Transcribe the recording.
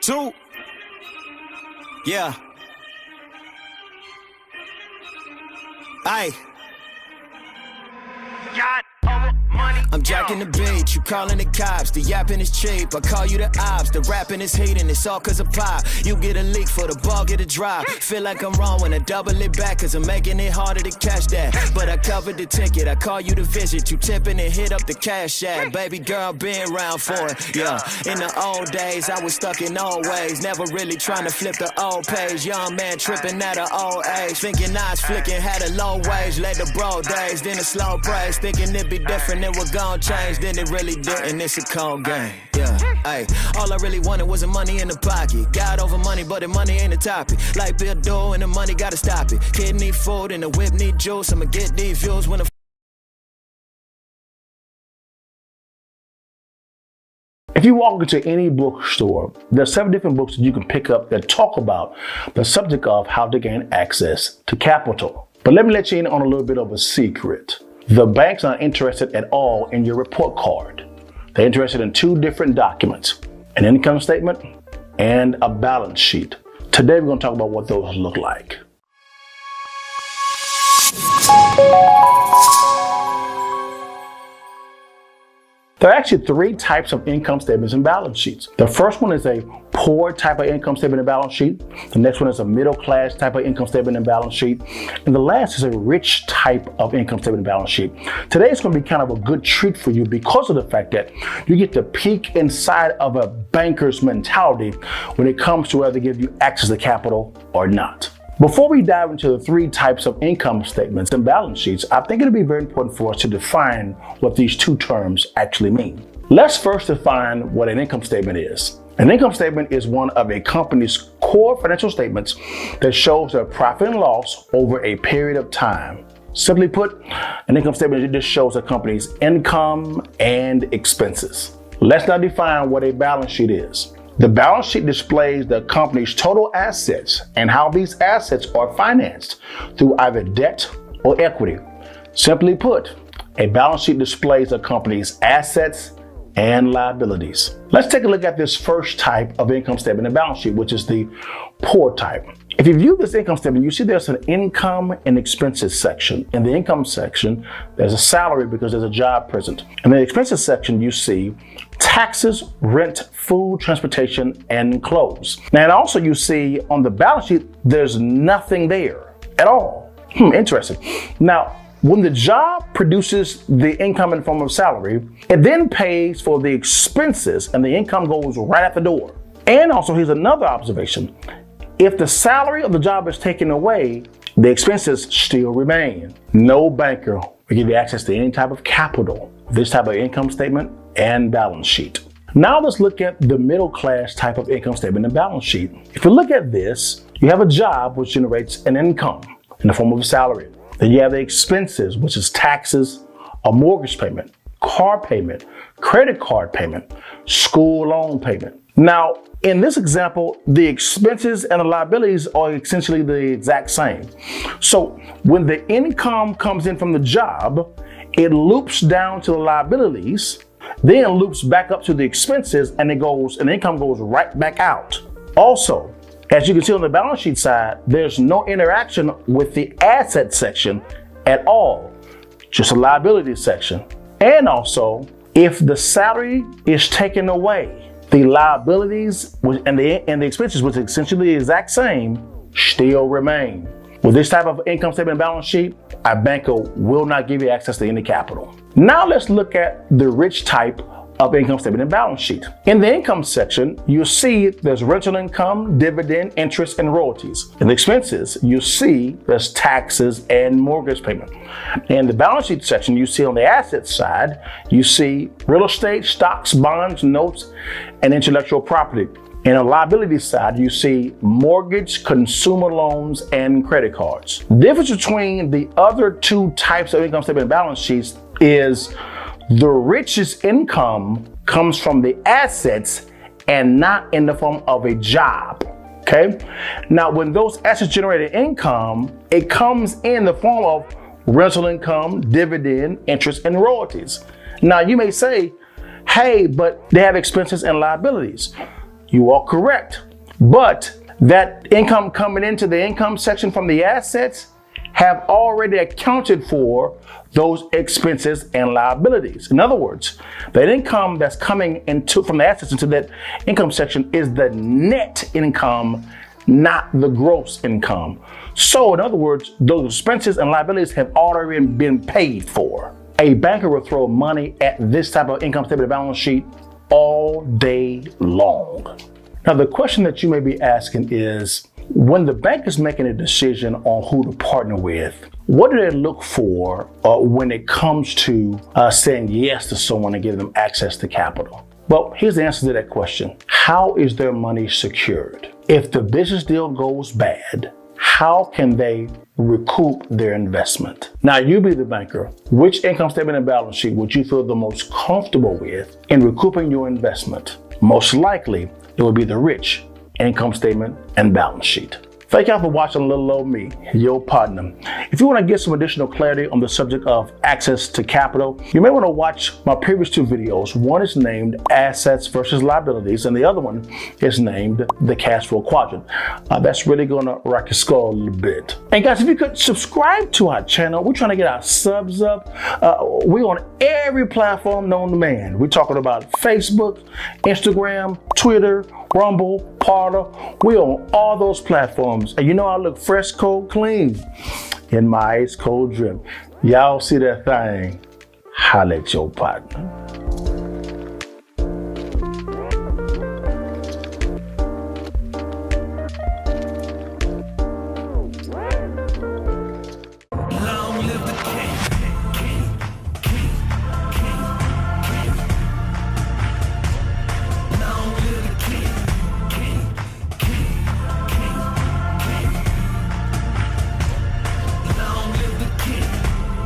2. Yeah. Aye. I'm jacking the beat, you calling the cops. The yapping is cheap, I call you the ops. The rapping is heating, it's all cause of pop. You get a leak for the ball, get a drop. Feel like I'm wrong when I double it back, cause I'm making it harder to catch that. But I covered the ticket, I call you to visit. You tipping and hit up the cash app. Baby girl, been around for it, yeah. In the old days, I was stuck in old ways. Never really trying to flip the old page. Young man tripping at an old age. Thinking I was flicking, had a low wage. Led the bro days, then a slow praise. Thinking it'd be different, it would gon' change. Then it really didn't, it's a cold game, yeah. Ay, all I really wanted was the money in the pocket. Got over money, but the money ain't a topic. Like Bill Doe and the money gotta stop it. Kid need food and the whip need juice. I'ma get these views when the If you walk into any bookstore, there's 7 different books that you can pick up that talk about the subject of how to gain access to capital. But let me let you in on a little bit of a secret. The banks aren't interested at all in your report card. They're interested in 2 different documents, an income statement and a balance sheet. Today we're going to talk about what those look like. There are actually 3 types of income statements and balance sheets. The first one is a poor type of income statement and balance sheet. The next one is a middle class type of income statement and balance sheet. And the last is a rich type of income statement and balance sheet. Today is going to be kind of a good treat for you because of the fact that you get to peek inside of a banker's mentality when it comes to whether to give you access to capital or not. Before we dive into the 3 types of income statements and balance sheets, I think it'll be very important for us to define what these 2 terms actually mean. Let's first define what an income statement is. An income statement is one of a company's core financial statements that shows their profit and loss over a period of time. Simply put, an income statement just shows a company's income and expenses. Let's now define what a balance sheet is. The balance sheet displays the company's total assets and how these assets are financed through either debt or equity. Simply put, a balance sheet displays a company's assets and liabilities. Let's take a look at this first type of income statement and balance sheet, which is the poor type. If you view this income statement, you see there's an income and expenses section. In the income section, there's a salary because there's a job present. In the expenses section, you see taxes, rent, food, transportation, and clothes. Now, and also you see on the balance sheet, there's nothing there at all. Interesting. Now, when the job produces the income in the form of salary, it then pays for the expenses and the income goes right out the door. And also, here's another observation. If the salary of the job is taken away, the expenses still remain. No banker will give you access to any type of capital, this type of income statement and balance sheet. Now let's look at the middle class type of income statement and balance sheet. If you look at this, you have a job which generates an income in the form of a salary. Then you have the expenses, which is taxes, a mortgage payment, car payment, credit card payment, school loan payment. Now, in this example, the expenses and the liabilities are essentially the exact same. So when the income comes in from the job, it loops down to the liabilities, then loops back up to the expenses, and the income goes right back out. Also, as you can see on the balance sheet side, there's no interaction with the asset section at all, just a liability section. And also, if the salary is taken away, the liabilities and the expenses, which is essentially the exact same, still remain. With this type of income statement and balance sheet, a banker will not give you access to any capital. Now let's look at the rich type of income statement and balance sheet. In the income section, you'll see there's rental income, dividend, interest, and royalties. In the expenses, you'll see there's taxes and mortgage payment. In the balance sheet section, you see on the asset side, you see real estate, stocks, bonds, notes, and intellectual property. In the liability side, you see mortgage, consumer loans, and credit cards. The difference between the other 2 types of income statement and balance sheets is the richest income comes from the assets and not in the form of a job. Okay? Now, when those assets generate income, it comes in the form of rental income, dividend, interest, and royalties. Now, you may say, hey, but they have expenses and liabilities. You are correct. But that income coming into the income section from the assets have already accounted for those expenses and liabilities. In other words, that income that's coming into from the assets into that income section is the net income, not the gross income. So in other words, those expenses and liabilities have already been paid for. A banker will throw money at this type of income statement and balance sheet all day long. Now, the question that you may be asking is, when the bank is making a decision on who to partner with, what do they look for when it comes to saying yes to someone and giving them access to capital? Well, here's the answer to that question. How is their money secured? If the business deal goes bad, how can they recoup their investment? Now, you be the banker. Which income statement and balance sheet would you feel the most comfortable with in recouping your investment? Most likely, it would be the rich income statement and balance sheet. Thank y'all for watching Little Old Me, your partner. If you want to get some additional clarity on the subject of access to capital, you may want to watch my previous two videos. One is named Assets versus Liabilities, and the other one is named The Cash Flow Quadrant. That's really going to rock your skull a little bit. And guys, if you could subscribe to our channel, we're trying to get our subs up. We're on every platform known to man. We're talking about Facebook, Instagram, Twitter, Rumble, Parler. We're on all those platforms. And you know I look fresh, cold, clean in my ice cold drip. Y'all see that thing? Holla at your partner.